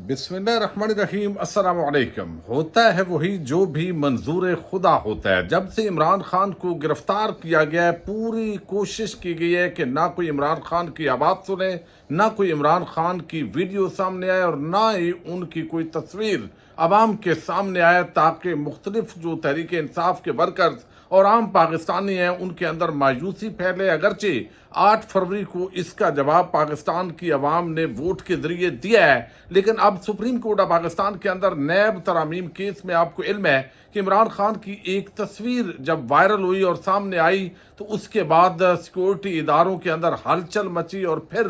बिस्मिल्लाहिर्रहमानिर्रहीम अस्सलाम वालेकुम। होता है वही जो भी मंजूर खुदा होता है। जब से इमरान खान को गिरफ्तार किया गया है, पूरी कोशिश की गई है कि ना कोई इमरान खान की आवाज़ सुने, ना कोई इमरान खान की वीडियो सामने आए और ना ही उनकी कोई तस्वीर आवाम के सामने आए, ताकि मुख्तलिफ जो तहरीक इंसाफ के वर्कर्स और आम पाकिस्तानी हैं उनके अंदर मायूसी फैले। अगरचे 8 फरवरी को इसका जवाब पाकिस्तान की आवाम ने वोट के जरिए दिया है, लेकिन अब सुप्रीम कोर्ट ऑफ पाकिस्तान के अंदर नैब तरामीम केस में आपको इल्म है कि इमरान खान की एक तस्वीर जब वायरल हुई और सामने आई तो उसके बाद सिक्योरिटी इदारों के अंदर हलचल मची और फिर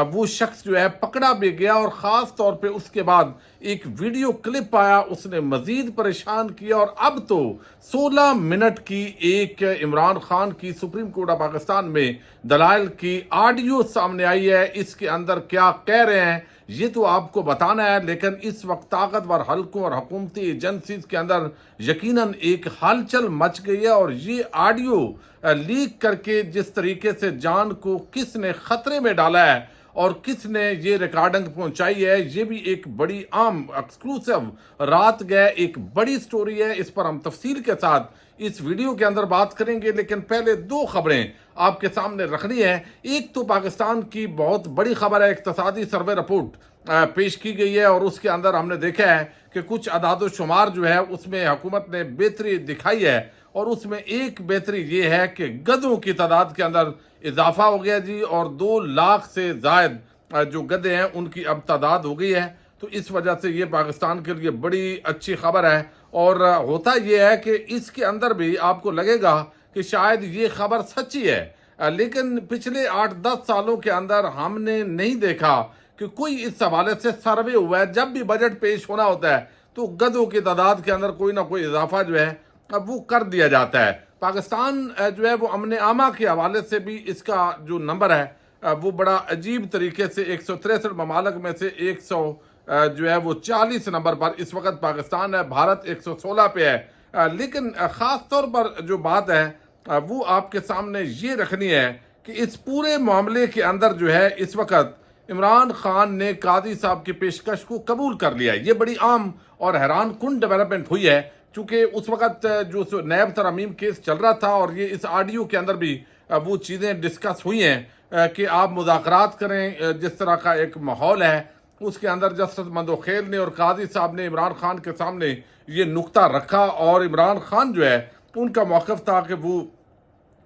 वो शख्स जो है पकड़ा भी गया और ख़ास तौर पे उसके बाद एक वीडियो क्लिप आया, उसने मजीद परेशान किया। और अब तो 16 मिनट की एक इमरान खान की सुप्रीम कोर्ट ऑफ पाकिस्तान में दलाइल की ऑडियो सामने आई है। इसके अंदर क्या कह रहे हैं ये तो आपको बताना है, लेकिन इस वक्त ताकतवर हलकों और हुकूमती एजेंसीज के अंदर यकीनन एक हलचल मच गई है। और ये ऑडियो लीक करके जिस तरीके से जान को किसने खतरे में डाला है और किसने ये रिकॉर्डिंग पहुंचाई है, ये भी एक बड़ी आम एक्सक्लूसिव रात गए एक बड़ी स्टोरी है। इस पर हम तफसील के साथ इस वीडियो के अंदर बात करेंगे, लेकिन पहले 2 खबरें आपके सामने रखनी है। एक तो पाकिस्तान की बहुत बड़ी खबर है, इक्तसादी सर्वे रिपोर्ट पेश की गई है और उसके अंदर हमने देखा है कि कुछ अदाद शुमार जो है उसमें हुकूमत ने बेहतरी दिखाई है और उसमें एक बेहतरी ये है कि गधों की तादाद के अंदर इजाफा हो गया जी, और 2 लाख से जायद जो गधे हैं उनकी अब तादाद हो गई है। तो इस वजह से ये पाकिस्तान के लिए बड़ी अच्छी खबर है। और होता यह है कि इसके अंदर भी आपको लगेगा कि शायद ये खबर सच्ची है, लेकिन पिछले 8-10 सालों के अंदर हमने नहीं देखा कि कोई इस हवाले से सर्वे हुआ है। जब भी बजट पेश होना होता है तो गधों की तादाद के अंदर कोई ना कोई इजाफा जो है अब वो कर दिया जाता है। पाकिस्तान जो है वो अमन आमा के हवाले से भी इसका जो नंबर है वो बड़ा अजीब तरीके से 163 ममालक में से 100 जो है वो 40 नंबर पर इस वक्त पाकिस्तान है। भारत 116 पे है। लेकिन ख़ास तौर पर जो बात है वो आपके सामने ये रखनी है कि इस पूरे मामले के अंदर जो है इस वक्त इमरान खान ने कादी साहब की पेशकश को कबूल कर लिया है। ये बड़ी आम और हैरान कुन डेवलपमेंट हुई है, चूँकि उस वक्त जो नैब तरामीम केस चल रहा था और ये इस ऑडियो के अंदर भी वो चीज़ें डिस्कस हुई हैं कि आप मुज़ाकरात करें। जिस तरह का एक माहौल है उसके अंदर जस्टिस मंदोखेल ने और कादी साहब ने इमरान खान के सामने ये नुक्ता रखा और इमरान खान जो है उनका मौक़िफ़ था कि वो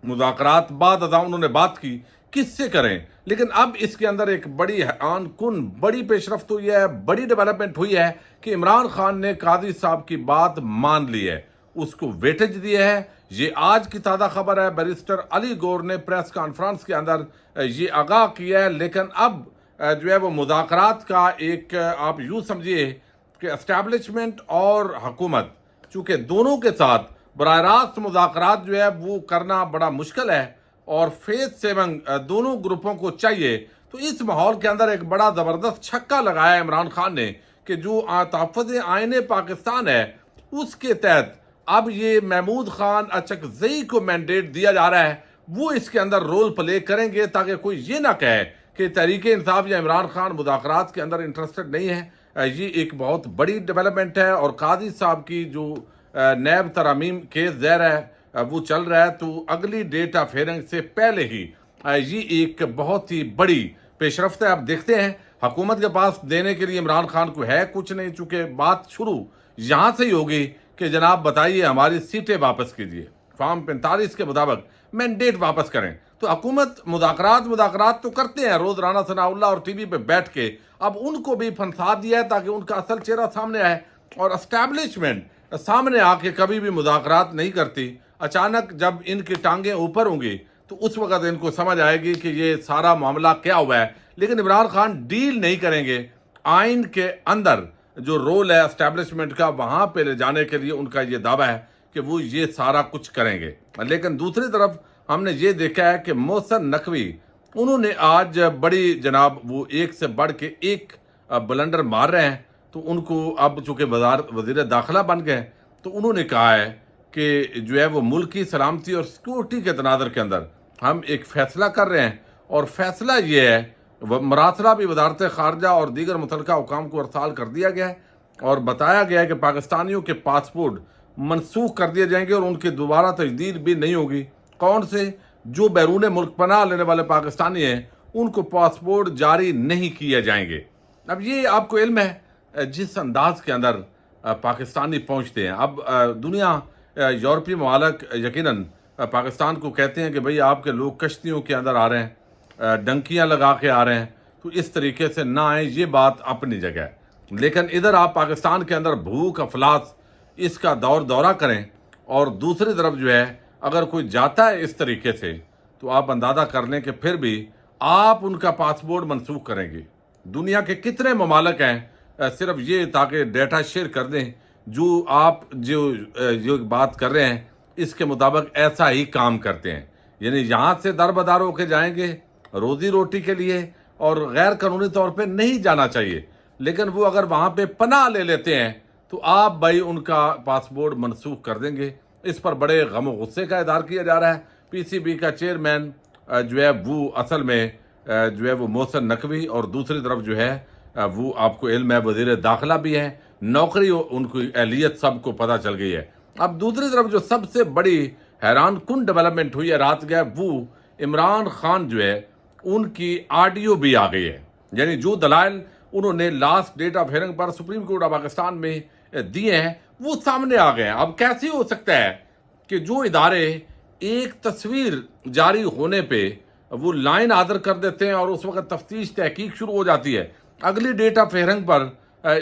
मुज़ाकरात बाद अज़ां उन्होंने बात की किससे करें। लेकिन अब इसके अंदर एक बड़ी हैरान कुन बड़ी पेशरफ्त हुई है, बड़ी डेवलपमेंट हुई है कि इमरान खान ने कादी साहब की बात मान ली है, उसको वेटेज दिया है। ये आज की ताज़ा खबर है। बैरिस्टर अली गौर ने प्रेस कॉन्फ्रेंस के अंदर ये आगाह किया है। लेकिन अब जो है वो मुज़ाकरात का एक आप यूँ समझिए कि एस्टैब्लिशमेंट और हुकूमत चूँकि दोनों के साथ बराह रास्त मुज़ाकरात जो है वो करना बड़ा मुश्किल है और फेज 7 दोनों ग्रुपों को चाहिए। तो इस माहौल के अंदर एक बड़ा ज़बरदस्त छक्का लगाया इमरान खान ने कि जो तहफ़्फ़ुज़ आईन पाकिस्तान है उसके तहत अब ये महमूद खान अचकज़ई को मैंडेट दिया जा रहा है, वो इसके अंदर रोल प्ले करेंगे ताकि कोई ये ना कहे कि तहरीक इंसाफ या इमरान खान मुज़ाकरात के अंदर इंटरेस्टेड नहीं है। ये एक बहुत बड़ी डेवलपमेंट है। और कादी साहब की जो नैब तरामीम केस ज़ैर है वो चल रहा है, तो अगली डेट ऑफ हियरिंग से पहले ही ये एक बहुत ही बड़ी पेशरफ्त है। अब देखते हैं हुकूमत के पास देने के लिए इमरान खान को है कुछ नहीं, चूँकि बात शुरू यहाँ से ही होगी कि जनाब बताइए हमारी सीटें वापस कीजिए, फॉर्म 45 के मुताबिक मैंडेट वापस करें। तो हुकूमत मुज़ाकरात तो करते हैं रोज़ राना सनाउल्लाह और टीवी पे बैठ के, अब उनको भी फंसा दिया है ताकि उनका असल चेहरा सामने आए। और एस्टैब्लिशमेंट सामने आके कभी भी मुज़ाकरात नहीं करती। अचानक जब इनकी टांगें ऊपर होंगी तो उस वक्त इनको समझ आएगी कि ये सारा मामला क्या हुआ है। लेकिन इमरान खान डील नहीं करेंगे। आइन के अंदर जो रोल है एस्टैब्लिशमेंट का वहाँ पे ले जाने के लिए उनका ये दावा है कि वो ये सारा कुछ करेंगे। लेकिन दूसरी तरफ हमने ये देखा है कि मोहसिन नकवी उन्होंने आज बड़ी जनाब वो एक से बढ़ के एक बलंडर मार रहे हैं। तो उनको अब चूँकि वज़ीर दाखिला बन गए तो उन्होंने कहा है कि जो है वो मुल्क की सलामती और सिक्योरिटी के तनाज़र के अंदर हम एक फ़ैसला कर रहे हैं और फैसला ये है مراسلہ بھی وزارت خارجہ اور دیگر متعلقہ حکام کو ارسال کر دیا گیا ہے اور بتایا گیا ہے کہ پاکستانیوں کے پاسپورٹ منسوخ کر دیے جائیں گے اور ان کی دوبارہ تجدید بھی نہیں ہوگی۔ کون سے؟ جو بیرون ملک پناہ لینے والے پاکستانی ہیں ان کو پاسپورٹ جاری نہیں کیے جائیں گے۔ اب یہ آپ کو علم ہے جس انداز کے اندر پاکستانی پہنچتے ہیں۔ اب دنیا یورپی ممالک یقیناً پاکستان کو کہتے ہیں کہ بھئی آپ کے لوگ کشتیوں کے اندر آ رہے ہیں، ڈنکیاں لگا کے آ رہے ہیں، تو اس طریقے سے نہ آئیں، یہ بات اپنی جگہ ہے۔ لیکن ادھر آپ پاکستان کے اندر بھوک افلاس اس کا دورہ کریں، اور دوسری طرف جو ہے اگر کوئی جاتا ہے اس طریقے سے تو آپ اندازہ کر لیں کہ پھر بھی آپ ان کا پاسپورٹ منسوخ کریں گے۔ دنیا کے کتنے ممالک ہیں صرف یہ تاکہ ڈیٹا شیئر کر دیں جو آپ جو بات کر رہے ہیں اس کے مطابق ایسا ہی کام کرتے ہیں، یعنی یہاں سے در بدر ہو کے جائیں گے روزی روٹی کے لیے اور غیر قانونی طور پہ نہیں جانا چاہیے، لیکن وہ اگر وہاں پہ پناہ لے لیتے ہیں تو آپ بھائی ان کا پاسپورٹ منسوخ کر دیں گے۔ اس پر بڑے غم و غصے کا اظہار کیا جا رہا ہے۔ پی سی بی کا چیئرمین جو ہے وہ اصل میں جو ہے وہ محسن نقوی، اور دوسری طرف جو ہے وہ آپ کو علم ہے وزیر داخلہ بھی ہیں، نوکری ان کی اہلیت سب کو پتہ چل گئی ہے۔ اب دوسری طرف جو سب سے بڑی حیران کن ڈیولپمنٹ ہوئی ہے رات گئے، وہ عمران خان جو ہے ان کی آڈیو بھی آ گئی ہے، یعنی جو دلائل انہوں نے لاسٹ ڈیٹ آف ہیئرنگ پر سپریم کورٹ آف پاکستان میں دیے ہیں وہ سامنے آ گئے ہیں۔ اب کیسے ہو سکتا ہے کہ جو ادارے ایک تصویر جاری ہونے پہ وہ لائن آرڈر کر دیتے ہیں اور اس وقت تفتیش تحقیق شروع ہو جاتی ہے، اگلی ڈیٹ آف ہیئرنگ پر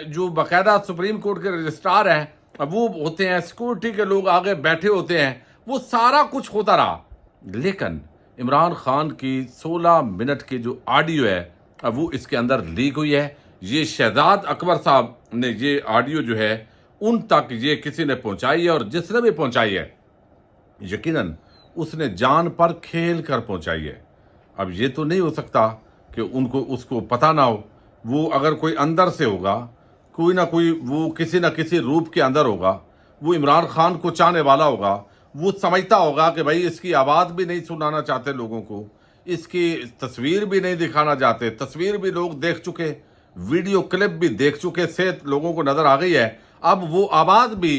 جو باقاعدہ سپریم کورٹ کے رجسٹرار ہیں وہ ہوتے ہیں، سیکورٹی کے لوگ آگے بیٹھے ہوتے ہیں، وہ سارا کچھ ہوتا رہا، لیکن عمران خان کی 16 منٹ کی جو آڈیو ہے وہ اس کے اندر لیک ہوئی ہے۔ یہ شہزاد اکبر صاحب نے یہ آڈیو جو ہے ان تک یہ کسی نے پہنچائی ہے، اور جس نے بھی پہنچائی ہے یقیناً اس نے جان پر کھیل کر پہنچائی ہے۔ اب یہ تو نہیں ہو سکتا کہ اس کو پتہ نہ ہو، وہ اگر کوئی اندر سے ہوگا، کوئی نہ کوئی وہ کسی نہ کسی روپ کے اندر ہوگا، وہ عمران خان کو چاہنے والا ہوگا، وہ سمجھتا ہوگا کہ بھائی اس کی آواز بھی نہیں سنانا چاہتے لوگوں کو، اس کی تصویر بھی نہیں دکھانا چاہتے، تصویر بھی لوگ دیکھ چکے، ویڈیو کلپ بھی دیکھ چکے، صحت لوگوں کو نظر آ گئی ہے، اب وہ آواز بھی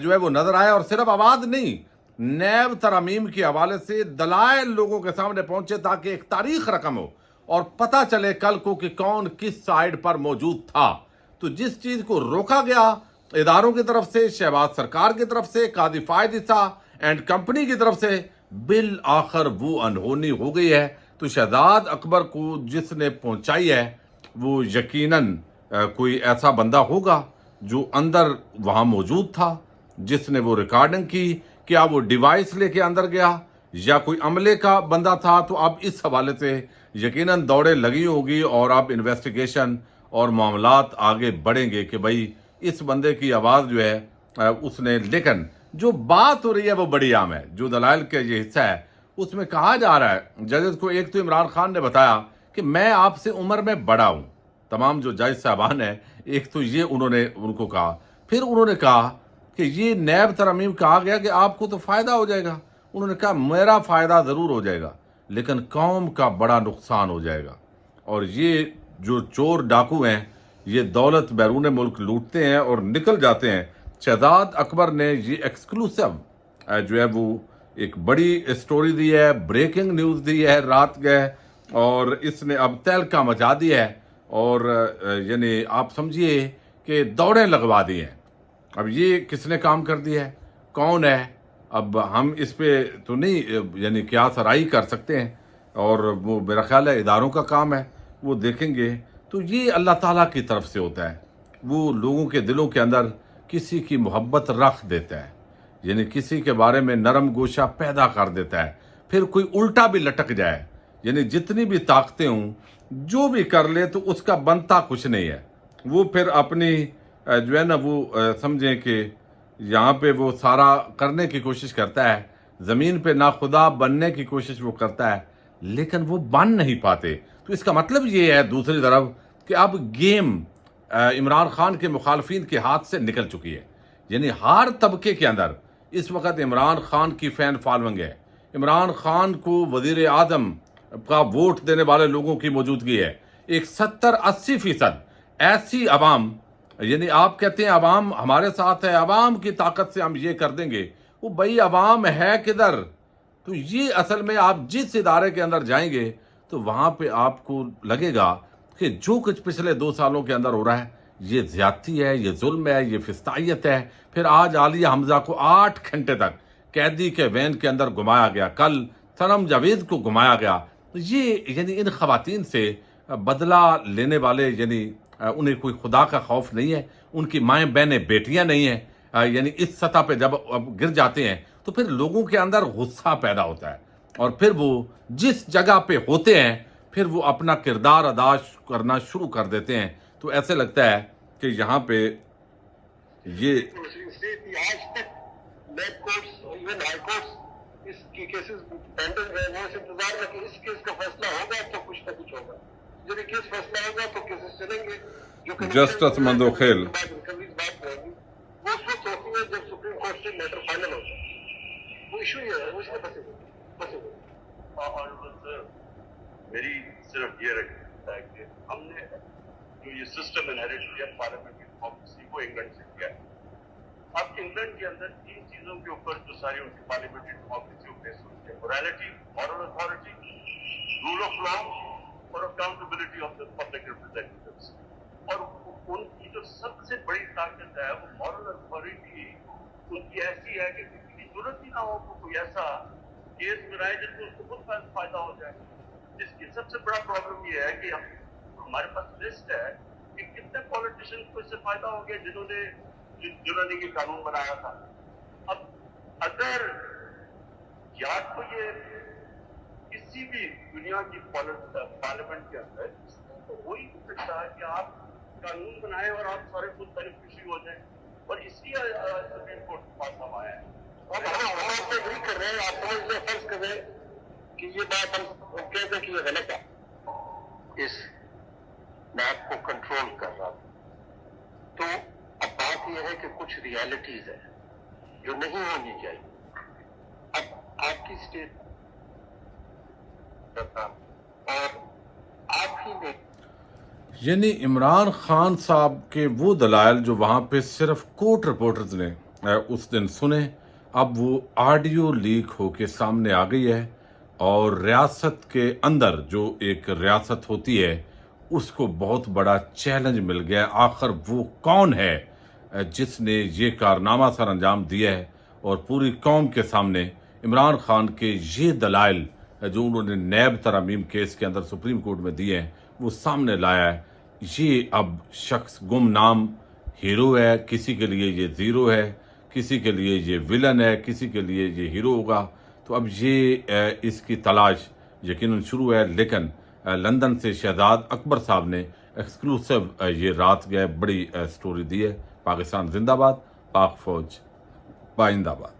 جو ہے وہ نظر آئے، اور صرف آواز نہیں، نیب ترامیم کے حوالے سے دلائل لوگوں کے سامنے پہنچے تاکہ ایک تاریخ رقم ہو اور پتہ چلے کل کو کہ کون کس سائیڈ پر موجود تھا۔ تو جس چیز کو روکا گیا اداروں کی طرف سے، شہباز سرکار کی طرف سے، قاضی فائد عیسیٰ اینڈ کمپنی کی طرف سے، بالآخر وہ انہونی ہو گئی ہے۔ تو شہزاد اکبر کو جس نے پہنچائی ہے وہ یقیناً کوئی ایسا بندہ ہوگا جو اندر وہاں موجود تھا، جس نے وہ ریکارڈنگ کی، کیا وہ ڈیوائس لے کے اندر گیا یا کوئی عملے کا بندہ تھا۔ تو اب اس حوالے سے یقیناً دوڑیں لگی ہوگی اور اب انویسٹیگیشن اور معاملات آگے بڑھیں گے کہ بھئی اس بندے کی آواز جو ہے اس نے، لیکن جو بات ہو رہی ہے وہ بڑی عام ہے، جو دلائل کا یہ حصہ ہے اس میں کہا جا رہا ہے ججز کو، ایک تو عمران خان نے بتایا کہ میں آپ سے عمر میں بڑا ہوں، تمام جو جج صاحبان ہیں، ایک تو یہ انہوں نے ان کو کہا، پھر انہوں نے کہا کہ یہ نیب ترامیم کہا گیا کہ آپ کو تو فائدہ ہو جائے گا، انہوں نے کہا میرا فائدہ ضرور ہو جائے گا لیکن قوم کا بڑا نقصان ہو جائے گا، اور یہ جو چور ڈاکو ہیں یہ دولت بیرون ملک لوٹتے ہیں اور نکل جاتے ہیں۔ شہزاد اکبر نے یہ ایکسکلوسیو جو ہے وہ ایک بڑی سٹوری دی ہے، بریکنگ نیوز دی ہے رات گئے، اور اس نے اب تہلکہ مچا دی ہے، اور یعنی آپ سمجھیے کہ دوڑیں لگوا دی ہیں۔ اب یہ کس نے کام کر دیا ہے، کون ہے، اب ہم اس پہ تو نہیں یعنی قیاس آرائی کر سکتے ہیں، اور وہ میرا خیال ہے اداروں کا کام ہے، وہ دیکھیں گے۔ تو یہ اللہ تعالیٰ کی طرف سے ہوتا ہے، وہ لوگوں کے دلوں کے اندر کسی کی محبت رکھ دیتا ہے، یعنی کسی کے بارے میں نرم گوشہ پیدا کر دیتا ہے، پھر کوئی الٹا بھی لٹک جائے، یعنی جتنی بھی طاقتیں ہوں جو بھی کر لے تو اس کا بنتا کچھ نہیں ہے، وہ پھر اپنی جو ہے نا وہ سمجھیں کہ یہاں پہ وہ سارا کرنے کی کوشش کرتا ہے، زمین پہ ناخدا بننے کی کوشش وہ کرتا ہے لیکن وہ بن نہیں پاتے۔ تو اس کا مطلب یہ ہے دوسری طرف کہ اب گیم عمران خان کے مخالفین کے ہاتھ سے نکل چکی ہے، یعنی ہر طبقے کے اندر اس وقت عمران خان کی فین فالوئنگ ہے، عمران خان کو وزیر اعظم का वोट देने वाले लोगों की मौजूदगी है। एक 70-80% ऐसी आवाम, यानी आप कहते हैं अवाम हमारे साथ है, अवाम की ताकत से हम ये कर देंगे, वो भाई अवाम है किधर? तो ये असल में आप जिस इदारे के अंदर जाएंगे तो वहाँ पे आपको लगेगा कि जो कुछ पिछले 2 सालों के अंदर हो रहा है ये ज्यादती है, ये जुल्म है, ये फिस्तायत है। फिर आज आलिया हमजा को 8 घंटे तक कैदी के वैन के अंदर घुमाया गया, कल सनम जावेद को घुमाया गया। तो ये यानी इन खवातीन से बदला लेने वाले, यानी उन्हें कोई खुदा का खौफ नहीं है, उनकी माएँ बहनें बेटियां नहीं हैं, यानी इस सतह पे जब अब गिर जाते हैं तो फिर लोगों के अंदर गुस्सा पैदा होता है और फिर वो जिस जगह पे होते हैं फिर वो अपना किरदार अदा करना शुरू कर देते हैं। तो ऐसे लगता है कि यहाँ पे ये आज तक net courts, even high courts इसके केसेस पेंडिंग है, वो इस इंतजार में कि इस केस का फैसला होगा तो कुछ ना कुछ होगा। जब ये केस फैसला होगा तो केसेस चलेंगे, जो जस्टिस मंदोखेल रिकवरीज बात रहेगी, वो उस वक्त होती है जब सुप्रीम कोर्ट से मैटर फाइनल होता है। वो इशू ही है, वो इसमें फंसेगा। और मेरी सिर्फ ये रखता है कि हमने जो ये सिस्टम इनहेरिट किया पार्लियामेंट्री डेमोक्रेसी को इंग्लैंड से किया। अब इंग्लैंड के अंदर 3 चीजों के ऊपर जो सारी उनकी पार्लियामेंट्री डेमोक्रेसी बेस होती है, morality, moral authority, rule of law और accountability of the public representatives. और उनकी जो सबसे बड़ी ताकत है वो मॉरल अथॉरिटी उनकी ऐसी है कि किसी की जरूरत ही ना हो कोई ऐसा केस कराए जिसको उसको खुद फायदा हो जाए। इसकी सबसे बड़ा प्रॉब्लम ये है कि हमारे पास लिस्ट है कि कितने पॉलिटिशियंस को इससे फायदा हो गया जिन्होंने ये कानून बनाया था। अब अगर या तो ये किसी भी दुनिया की पार्लियामेंट के अंदर तो हो ही नहीं सकता है कि आप कानून बनाए और आप सारे खुद बेनिफिशियरी हो जाए, और इसलिए सुप्रीम कोर्ट के पास हम आए हैं। अब हम आपसे एग्री कर रहे हैं, आप समझ लें, फर्ज कर रहे हैं कि ये बात हम कहते हैं कि ये गलत है, इस मैप को कंट्रोल कर रहा था। तो अब बात यह है कि कुछ रियलिटीज है जो नहीं होनी चाहिए। अब आपकी स्टेट और आप ही ने, यानी इमरान खान साहब के वो दलाइल जो वहाँ पे सिर्फ कोर्ट रिपोर्टर्स ने उस दिन सुने, अब वो ऑडियो लीक होके सामने आ गई है और रियासत के अंदर जो एक रियासत होती है उसको बहुत बड़ा चैलेंज मिल गया। आखिर वो कौन है जिसने ये कारनामा सर अंजाम दिया है और पूरी कौम के सामने इमरान खान के ये दलाइल जो उन्होंने नैब तरमीम केस के अंदर सुप्रीम कोर्ट में दिए हैं वो सामने लाया है। ये अब शख्स गुमनाम हीरो है, किसी के लिए ये ज़ीरो है, किसी के लिए ये विलन है, किसी के लिए ये हीरो होगा। तो अब ये इसकी तलाश यकीनन शुरू है। लेकिन लंदन से शहजाद अकबर साहब ने एक्सक्लूसिव ये रात गए बड़ी स्टोरी दी है। पाकिस्तान जिंदाबाद, पाक फौज बाइंदाबाद।